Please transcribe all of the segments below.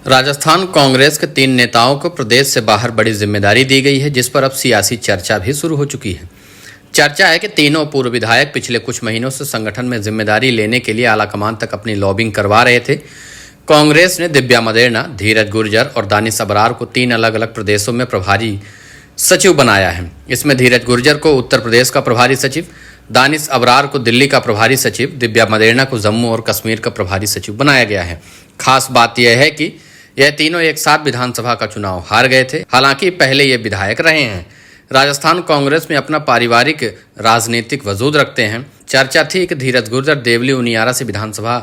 राजस्थान कांग्रेस के 3 नेताओं को प्रदेश से बाहर बड़ी जिम्मेदारी दी गई है, जिस पर अब सियासी चर्चा भी शुरू हो चुकी है। चर्चा है कि तीनों पूर्व विधायक पिछले कुछ महीनों से संगठन में जिम्मेदारी लेने के लिए आलाकमान तक अपनी लॉबिंग करवा रहे थे। कांग्रेस ने दिव्या मदेरणा, धीरज गुर्जर और दानिश अबरार को 3 अलग अलग प्रदेशों में प्रभारी सचिव बनाया है। इसमें धीरज गुर्जर को उत्तर प्रदेश का प्रभारी सचिव, दानिश अबरार को दिल्ली का प्रभारी सचिव, दिव्या मदेरणा को जम्मू और कश्मीर का प्रभारी सचिव बनाया गया है। खास बात यह है कि यह तीनों एक साथ विधानसभा का चुनाव हार गए थे, हालांकि पहले ये विधायक रहे हैं। राजस्थान कांग्रेस में अपना पारिवारिक राजनीतिक वजूद रखते हैं। चर्चा थी कि धीरज गुर्जर देवली उनियारा से विधानसभा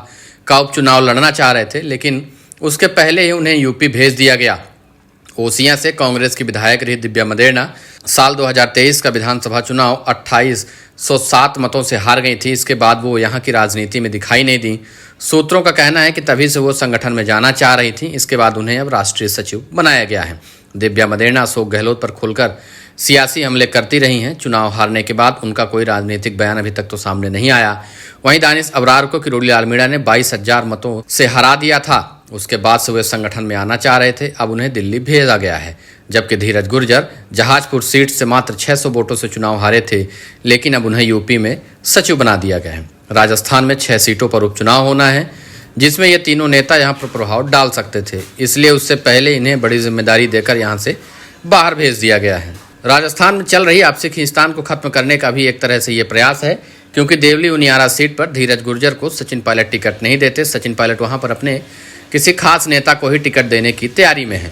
का उपचुनाव लड़ना चाह रहे थे, लेकिन उसके पहले ही उन्हें यूपी भेज दिया गया। ओसियां से कांग्रेस की विधायक रही दिव्या मदेरणा साल 2023 का विधानसभा चुनाव 2807 मतों से हार गई थी। इसके बाद वो यहाँ की राजनीति में दिखाई नहीं दी। सूत्रों का कहना है कि तभी से वो संगठन में जाना चाह रही थी। इसके बाद उन्हें अब राष्ट्रीय सचिव बनाया गया है। दिव्या मदेरणा अशोक गहलोत पर खुलकर सियासी हमले करती रही हैं। चुनाव हारने के बाद उनका कोई राजनीतिक बयान अभी तक तो सामने नहीं आया। वहीं दानिश अबरार को किरोड़ी लालमीणा ने 22,000 मतों से हरा दिया था। उसके बाद से वे संगठन में आना चाह रहे थे, अब उन्हें दिल्ली भेजा गया है। जबकि धीरज गुर्जर जहाजपुर सीट से मात्र 600 वोटों से चुनाव हारे थे, लेकिन अब उन्हें यूपी में सचिव बना दिया गया है। राजस्थान में 6 सीटों पर उपचुनाव होना है, जिसमें ये तीनों नेता यहाँ पर प्रभाव डाल सकते थे। इसलिए उससे पहले इन्हें बड़ी जिम्मेदारी देकर यहाँ से बाहर भेज दिया गया है। राजस्थान में चल रही आपसी खींचतान को खत्म करने का भी एक तरह से ये प्रयास है, क्योंकि देवली उनियारा सीट पर धीरज गुर्जर को सचिन पायलट टिकट नहीं देते। सचिन पायलट वहाँ पर अपने किसी खास नेता को ही टिकट देने की तैयारी में है।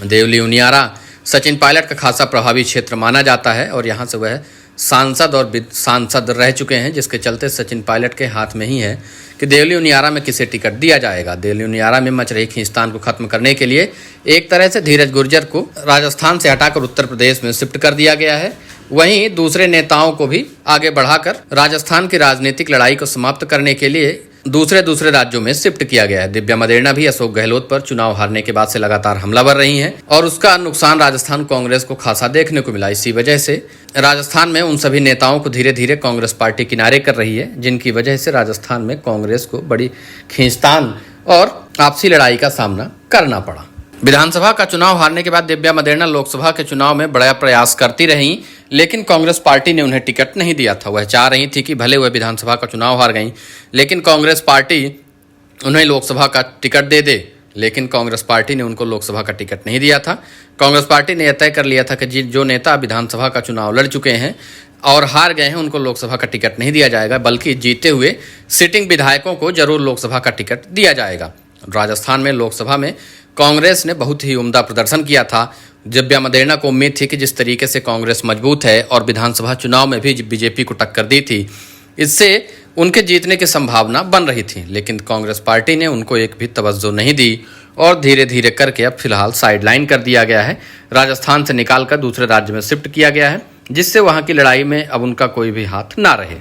देवली उनियारा सचिन पायलट का खासा प्रभावी क्षेत्र माना जाता है और यहाँ से वह सांसद रह चुके हैं, जिसके चलते सचिन पायलट के हाथ में ही है कि देवली उनियारा में किसे टिकट दिया जाएगा। देवली उनियारा में मच रही खींचतान को खत्म करने के लिए एक तरह से धीरज गुर्जर को राजस्थान से हटाकर उत्तर प्रदेश में शिफ्ट कर दिया गया है। वहीं दूसरे नेताओं को भी आगे बढ़ाकर राजस्थान की राजनीतिक लड़ाई को समाप्त करने के लिए दूसरे राज्यों में शिफ्ट किया गया है। दिव्या मदेरणा भी अशोक गहलोत पर चुनाव हारने के बाद से लगातार हमलावर रही हैं और उसका नुकसान राजस्थान कांग्रेस को खासा देखने को मिला। इसी वजह से राजस्थान में उन सभी नेताओं को धीरे धीरे कांग्रेस पार्टी किनारे कर रही है, जिनकी वजह से राजस्थान में कांग्रेस को बड़ी खींचतान और आपसी लड़ाई का सामना करना पड़ा। विधानसभा का चुनाव हारने के बाद दिव्या मदेरणा लोकसभा के चुनाव में बड़ा प्रयास करती रहीं, लेकिन कांग्रेस पार्टी ने उन्हें टिकट नहीं दिया था। वह चाह रही थी कि भले वह विधानसभा का चुनाव हार गईं, लेकिन कांग्रेस पार्टी उन्हें लोकसभा का टिकट दे दे, लेकिन कांग्रेस पार्टी ने उनको लोकसभा का टिकट नहीं दिया था। कांग्रेस पार्टी ने यह तय कर लिया था कि जो नेता विधानसभा का चुनाव लड़ चुके हैं और हार गए हैं, उनको लोकसभा का टिकट नहीं दिया जाएगा, बल्कि जीते हुए सिटिंग विधायकों को जरूर लोकसभा का टिकट दिया जाएगा। राजस्थान में लोकसभा में कांग्रेस ने बहुत ही उम्दा प्रदर्शन किया था। दिव्या मदेरणा को उम्मीद थी कि जिस तरीके से कांग्रेस मजबूत है और विधानसभा चुनाव में भी बीजेपी को टक्कर दी थी, इससे उनके जीतने की संभावना बन रही थी, लेकिन कांग्रेस पार्टी ने उनको एक भी तवज्जो नहीं दी और धीरे धीरे करके अब फिलहाल साइडलाइन कर दिया गया है। राजस्थान से निकालकर दूसरे राज्य में शिफ्ट किया गया है, जिससे वहां की लड़ाई में अब उनका कोई भी हाथ ना रहे।